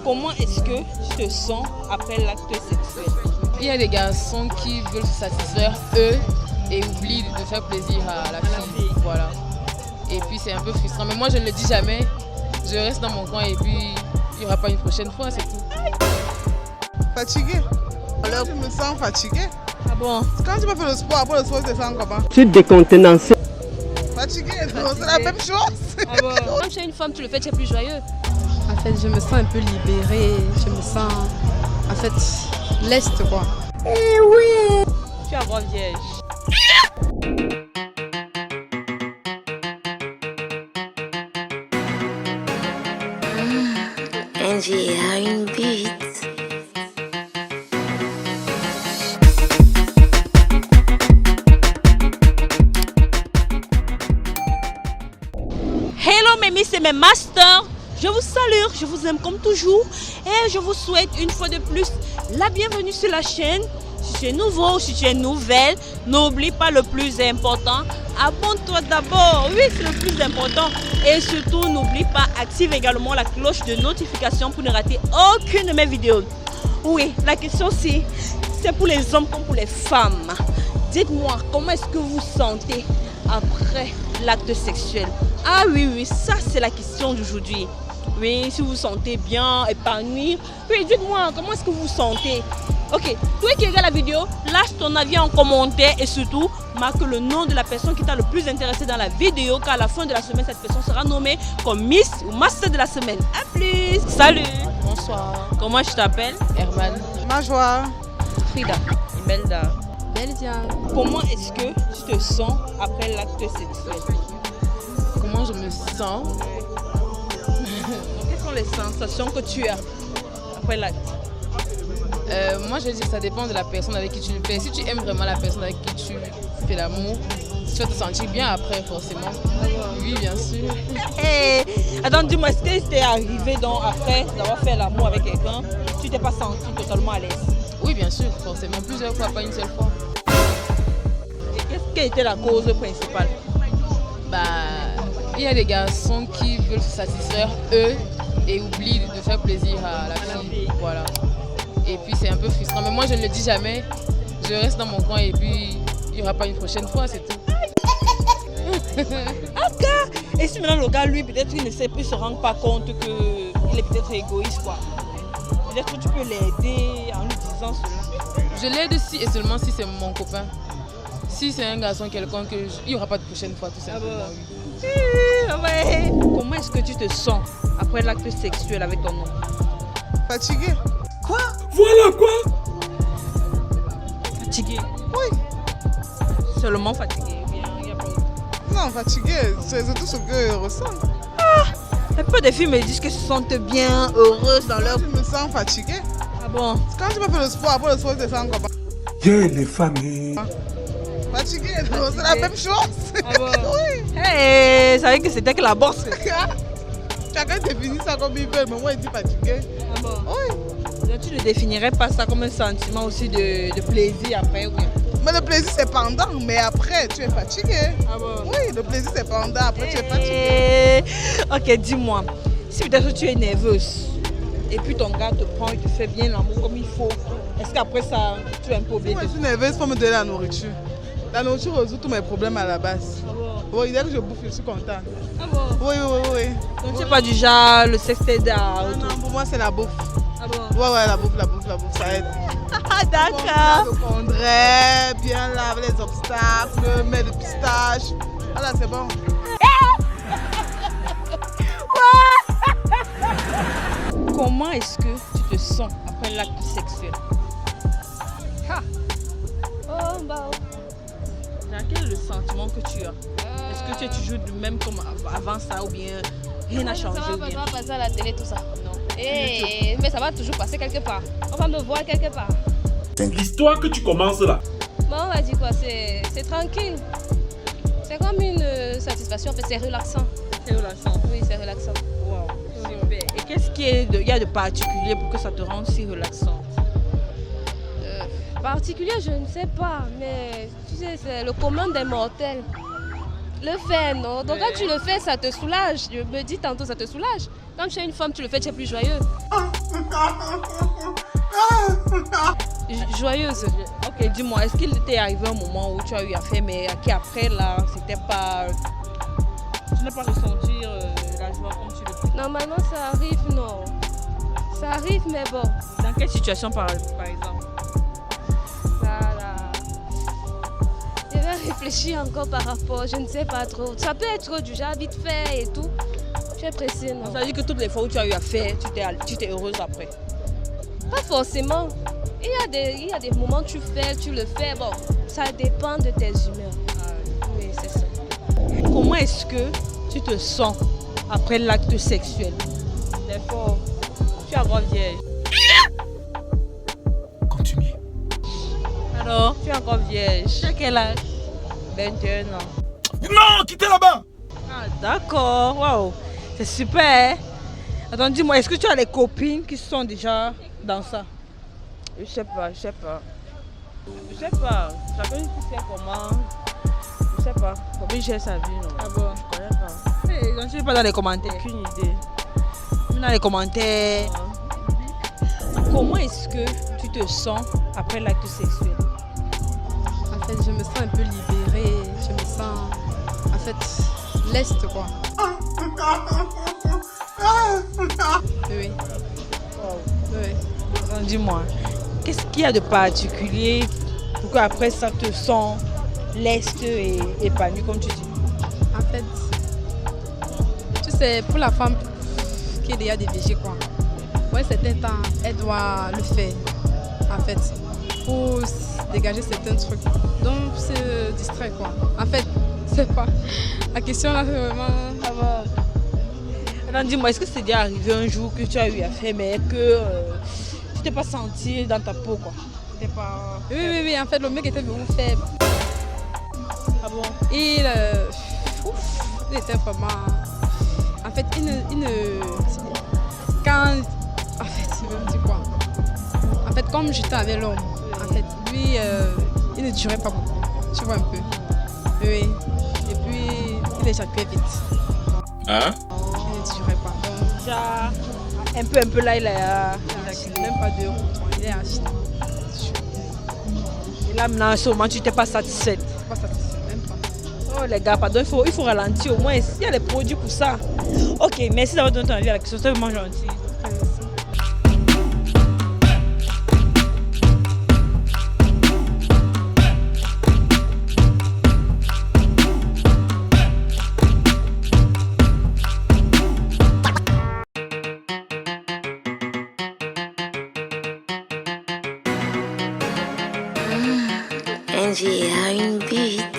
Comment est-ce que tu te sens après l'acte sexuel? Il y a des garçons qui veulent se satisfaire eux et oublient de faire plaisir à la fille. Voilà. Et puis c'est un peu frustrant. Mais moi je ne le dis jamais. Je reste dans mon coin et puis il n'y aura pas une prochaine fois, c'est tout. Fatigué. Alors je me sens fatiguée. Ah bon? Quand tu vas faire le sport, après le sport, tu te sens comment? Tu es décontenancé. Fatigué, c'est la même chose. Ah bon? Quand tu es une femme, tu le fais, tu es plus joyeux. En fait, je me sens un peu libérée. Je me sens, en fait, leste, quoi. Eh oui! Tu vas voir vierge. Angie a une bite. Hello mes miss et mes masters, je vous salue, je vous aime comme toujours et je vous souhaite une fois de plus la bienvenue sur la chaîne. Si tu es nouveau ou si tu es nouvelle, n'oublie pas le plus important, abonne-toi d'abord, oui c'est le plus important. Et surtout n'oublie pas, active également la cloche de notification pour ne rater aucune de mes vidéos. Oui, la question c'est pour les hommes comme pour les femmes. Dites-moi, comment est-ce que vous sentez après l'acte sexuel? Ah oui, ça c'est la question d'aujourd'hui. Oui, si vous vous sentez bien, épanoui. Oui, dites-moi, comment est-ce que vous vous sentez? Ok, toi qui regardes la vidéo, lâche ton avis en commentaire et surtout, marque le nom de la personne qui t'a le plus intéressé dans la vidéo, car à la fin de la semaine, cette personne sera nommée comme Miss ou Master de la semaine. A plus! Salut! Bonsoir. Comment je t'appelle? Herman. Ma joie. Frida. Imelda. Beldia. Comment est-ce que tu te sens après l'acte sexuel? Comment je me sens? Quelles sont les sensations que tu as après l'acte? Moi je dis que ça dépend de la personne avec qui tu le fais. Si tu aimes vraiment la personne avec qui tu fais l'amour, tu vas te sentir bien après forcément. Oui, bien sûr. Hey, attends, dis-moi, est-ce que c'était arrivé donc après d'avoir fait l'amour avec quelqu'un, tu t'es pas senti totalement à l'aise? Oui, bien sûr, forcément. Plusieurs fois, pas une seule fois. Et quelle était la cause principale? Bah, il y a des garçons qui veulent se satisfaire eux et oublient de faire plaisir à la fille. Voilà. Et puis c'est un peu frustrant. Mais moi je ne le dis jamais. Je reste dans mon coin et puis il n'y aura pas une prochaine fois, c'est tout. Ok. Et si maintenant le gars, lui, peut-être il ne sait plus se rendre pas compte qu'il est peut-être égoïste, quoi. Peut-être que tu peux l'aider en lui disant cela. Je l'aide si et seulement si c'est mon copain. Si c'est un garçon quelconque, il n'y aura pas de prochaine fois, tout simplement. Ah bon? Ouais. Comment est-ce que tu te sens après l'acte sexuel avec ton homme? Fatigué. Quoi? Voilà quoi? Fatigué? Oui. Seulement fatigué? Bien, il y a pas... Non, fatigué, c'est tout ce que je ressens. Un peu de filles me disent qu'elles se sentent bien, heureuses dans leur... Je me sens fatiguée. Ah bon? Quand tu vas faire le sport, après le sport, tu te sens comment? Les femmes. Fatigué, c'est la même chose. Ah bon? Oui. Hey, ça veut dire que c'était que la bosse. Chacun définit ça comme il veut, mais moi, il dit fatigué. Ah bon? Oui. Donc, tu ne définirais pas ça comme un sentiment aussi de plaisir après ou bien? Mais le plaisir, c'est pendant, mais après, tu es fatigué. Ah bon? Oui, le plaisir, c'est pendant, après, tu es fatigué. Ok, dis-moi, si peut-être tu es nerveuse et puis ton gars te prend et te fait bien l'amour comme il faut, est-ce qu'après ça, tu es un peu oublié? Moi, je suis nerveuse pour me donner la nourriture. La nourriture résout tous mes problèmes à la base. Ah bon? Oui, dès que je bouffe, je suis contente. Ah bon? Oui. Donc tu n'es pas du genre, le sexe t'aide à... Non, pour moi, c'est la bouffe. Ah bon? Ouais, la bouffe, ça aide. Ah d'accord. Je prendrais, bien laver les obstacles, mettre des pistaches. Ah là, c'est bon. Comment est-ce que tu te sens après l'acte sexuel? Oh, bah. Quel est le sentiment que tu as? Est-ce que tu es toujours du même comme avant ça ou bien rien n'a changé? Ça va pas passer à la télé, tout ça. Non. Mais ça va toujours passer quelque part. On va me voir quelque part. L'histoire que tu commences là. Bon, on va dire quoi, c'est tranquille. C'est comme une satisfaction, en fait, c'est relaxant. C'est relaxant. Oui, c'est relaxant. Wow, super. Et qu'est-ce qu'il y a de particulier pour que ça te rende si relaxant? Particulier, je ne sais pas, mais tu sais, c'est le commun des mortels. Le faire, non? Donc quand tu le fais, ça te soulage. Je me dis tantôt, ça te soulage. Quand tu es une femme, tu le fais, tu es plus joyeux. Joyeuse. Ok, dis-moi, est-ce qu'il t'est arrivé un moment où tu as eu à faire, mais qui après là, c'était pas. Tu n'as pas ressenti la joie comme tu le fais? Normalement, ça arrive, non. Ça arrive, mais bon. Dans quelle situation par exemple? Voilà. Je vais réfléchir encore par rapport, je ne sais pas trop. Ça peut être du genre vite fait et tout. Je suis pressée, non. Ça veut dire que toutes les fois où tu as eu à faire, tu t'es heureuse après? Pas forcément. Il y a des moments où tu fais, tu le fais. Bon, ça dépend de tes humeurs. Oui, c'est ça. Comment est-ce que tu te sens après l'acte sexuel? Des fois, tu es encore vierge. Continue. Alors, tu es encore vierge. Tu as quel âge? 21 ans. Non, quittez là-bas. Ah, d'accord, waouh, c'est super. Attends, dis-moi, est-ce que tu as des copines qui sont déjà dans ça? Je sais pas. Chacun qui sait comment. Je sais pas. Comment il gère sa vie, non? Ah bon? Je connais pas. Hey, donc tu n'es pas dans les commentaires? Aucune idée. Dans les commentaires. Comment est-ce que tu te sens après l'acte sexuel? En fait, je me sens un peu libérée. Je me sens, en fait, leste, quoi. Oui. Oui. Donc, dis-moi, qu'est-ce qu'il y a de particulier pour qu'après ça te sens leste et épanouie, comme tu dis? En fait, tu sais, pour la femme qui est déjà DVG, quoi, pour un certain temps, elle doit le faire, en fait, pour dégager certains trucs. Donc, se distraire, quoi. En fait, c'est pas. La question là, c'est vraiment. Alors, dis-moi, est-ce que c'est déjà arrivé un jour que tu as eu à faire, mais que tu t'es pas senti dans ta peau, quoi? T'es pas... Oui, en fait, le mec était vraiment faible. Ah bon? Il était vraiment. En fait, quand. En fait, je vais me dire quoi? En fait, comme j'étais avec l'homme, en fait, lui, il ne durait pas beaucoup. Tu vois un peu? Oui. Et puis, il éjaculait vite. Hein? Il ne durait pas. Donc, Déjà, un peu là, il a éjaculé. même pas 2 ou 3. Il est acheté. Et là, maintenant, à ce moment, tu n'étais pas satisfaite. Pas satisfait, même pas. Oh les gars, pardon, il faut ralentir au moins. Il y a des produits pour ça. Ok, merci d'avoir donné ton avis à la question. C'est vraiment gentil. Angie a une bite.